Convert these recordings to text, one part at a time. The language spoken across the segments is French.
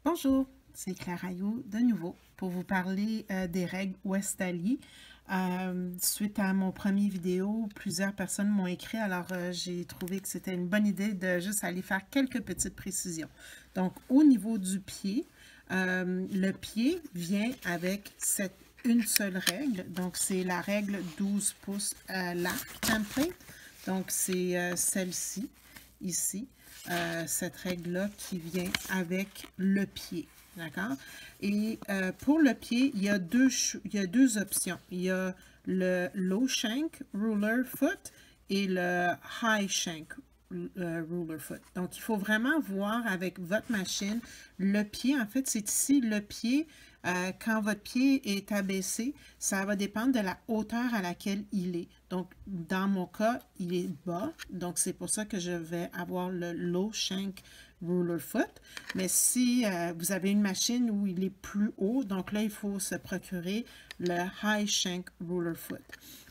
Bonjour, c'est Claire Ayou de nouveau pour vous parler des règles Westali. Suite à mon premier vidéo, plusieurs personnes m'ont écrit, alors j'ai trouvé que c'était une bonne idée de juste aller faire quelques petites précisions. Donc, au niveau du pied, le pied vient avec une seule règle, donc c'est la règle 12 pouces l'arc template, donc c'est celle-ci, ici. Cette règle-là qui vient avec le pied. D'accord? Et pour le pied, il y a deux options. Il y a le low shank ruler foot et le high shank ruler foot. Donc, il faut vraiment voir avec votre machine le pied. En fait, c'est ici le pied. Quand votre pied est abaissé, ça va dépendre de la hauteur à laquelle il est. Donc, dans mon cas, il est bas. Donc, c'est pour ça que je vais avoir le low shank ruler foot. Mais si vous avez une machine où il est plus haut, donc là, il faut se procurer le high shank ruler foot.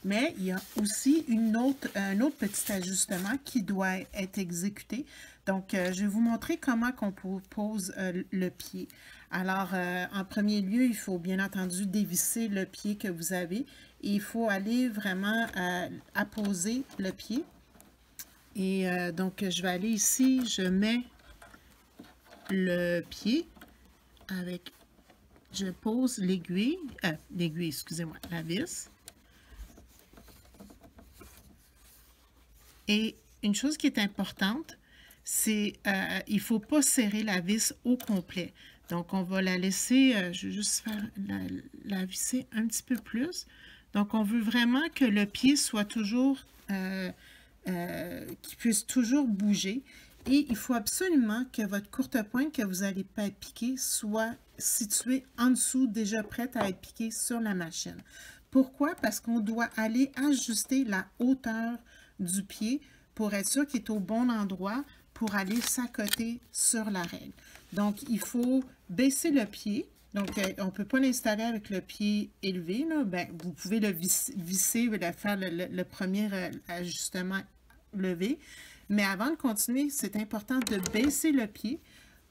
Mais il y a aussi un autre petit ajustement qui doit être exécuté. Donc, je vais vous montrer comment on pose le pied. Alors, en premier lieu, il faut bien entendu dévisser le pied que vous avez. Et il faut aller vraiment apposer le pied. Et donc, je vais aller ici, je mets le pied avec, je pose l'aiguille, excusez-moi, la vis. Et une chose qui est importante, c'est il ne faut pas serrer la vis au complet. Donc, on va la laisser, je vais juste faire la visser un petit peu plus. Donc, on veut vraiment que le pied soit toujours, qu'il puisse toujours bouger. Et il faut absolument que votre courte pointe que vous allez piquer soit située en dessous, déjà prête à être piquée sur la machine. Pourquoi? Parce qu'on doit aller ajuster la hauteur du pied pour être sûr qu'il est au bon endroit pour aller s'accoter sur la règle. Donc, il faut baisser le pied. Donc, on ne peut pas l'installer avec le pied élevé. Là. Bien, vous pouvez le visser, faire le premier ajustement levé. Mais avant de continuer, c'est important de baisser le pied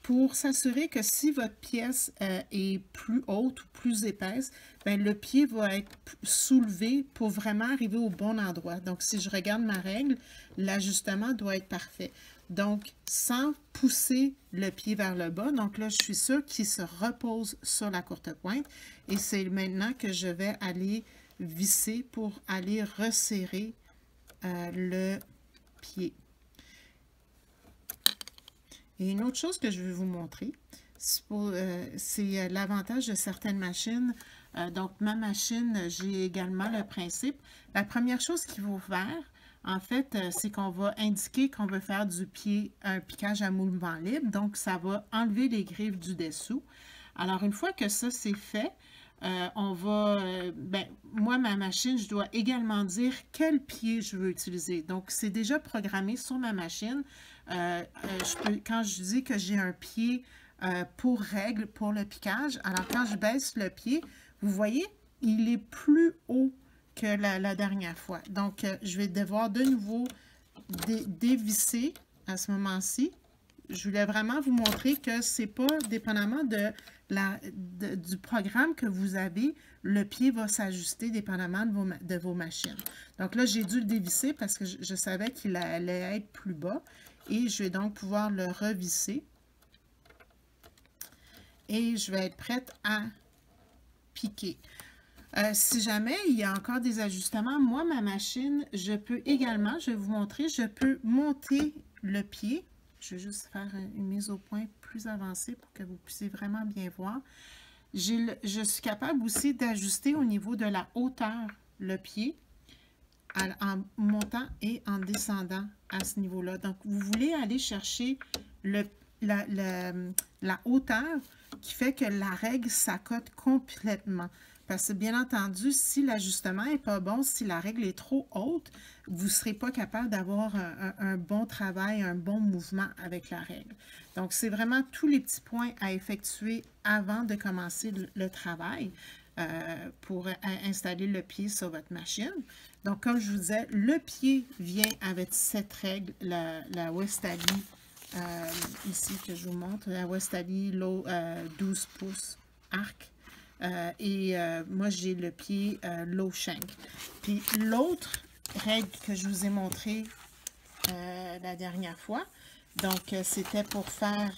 pour s'assurer que si votre pièce est plus haute ou plus épaisse, bien, le pied va être soulevé pour vraiment arriver au bon endroit. Donc, si je regarde ma règle, l'ajustement doit être parfait. Donc, sans pousser le pied vers le bas, donc là, je suis sûre qu'il se repose sur la courte pointe. Et c'est maintenant que je vais aller visser pour aller resserrer le pied. Et une autre chose que je vais vous montrer, c'est l'avantage de certaines machines. Donc, ma machine, j'ai également le principe. La première chose qu'il faut faire, en fait, c'est qu'on va indiquer qu'on veut faire du pied un piquage à mouvement libre. Donc, ça va enlever les griffes du dessous. Alors, une fois que ça, c'est fait, on va, moi, ma machine, je dois également dire quel pied je veux utiliser. Donc, c'est déjà programmé sur ma machine. Quand je dis que j'ai un pied pour règle, pour le piquage, alors quand je baisse le pied, vous voyez, il est plus haut que la dernière fois. Donc, je vais devoir de nouveau dévisser à ce moment-ci. Je voulais vraiment vous montrer que c'est pas dépendamment du programme que vous avez, le pied va s'ajuster dépendamment de vos machines. Donc là, j'ai dû le dévisser parce que je savais qu'il allait être plus bas et je vais donc pouvoir le revisser. Et je vais être prête à piquer. Si jamais il y a encore des ajustements, moi, ma machine, je peux également, je vais vous montrer, je peux monter le pied. Je vais juste faire une mise au point plus avancée pour que vous puissiez vraiment bien voir. Je suis capable aussi d'ajuster au niveau de la hauteur le pied en montant et en descendant à ce niveau-là. Donc, vous voulez aller chercher la hauteur qui fait que la règle s'accote complètement. Parce que, bien entendu, si l'ajustement n'est pas bon, si la règle est trop haute, vous ne serez pas capable d'avoir un bon travail, un bon mouvement avec la règle. Donc, c'est vraiment tous les petits points à effectuer avant de commencer le travail pour installer le pied sur votre machine. Donc, comme je vous disais, le pied vient avec cette règle, la Westali ici que je vous montre, la Westalie 12 pouces arc. Moi, j'ai le pied low shank. Puis l'autre règle que je vous ai montré la dernière fois, donc c'était pour faire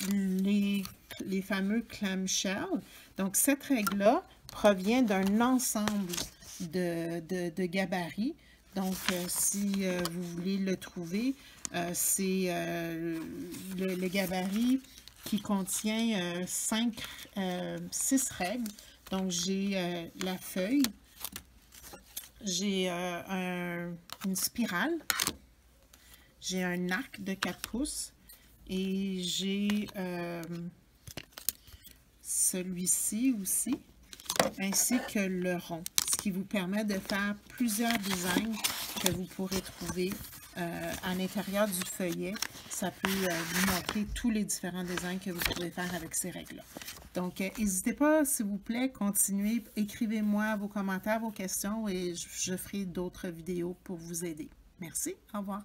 les fameux clamshells. Donc cette règle-là provient d'un ensemble de gabarits. Donc si vous voulez le trouver, c'est le gabarit qui contient 6 règles. Donc j'ai la feuille, j'ai une spirale, j'ai un arc de 4 pouces et j'ai celui-ci aussi, ainsi que le rond, ce qui vous permet de faire plusieurs designs que vous pourrez trouver à l'intérieur du feuillet. Ça peut vous montrer tous les différents designs que vous pouvez faire avec ces règles-là. Donc, n'hésitez pas, s'il vous plaît, continuez, écrivez-moi vos commentaires, vos questions et je ferai d'autres vidéos pour vous aider. Merci, au revoir.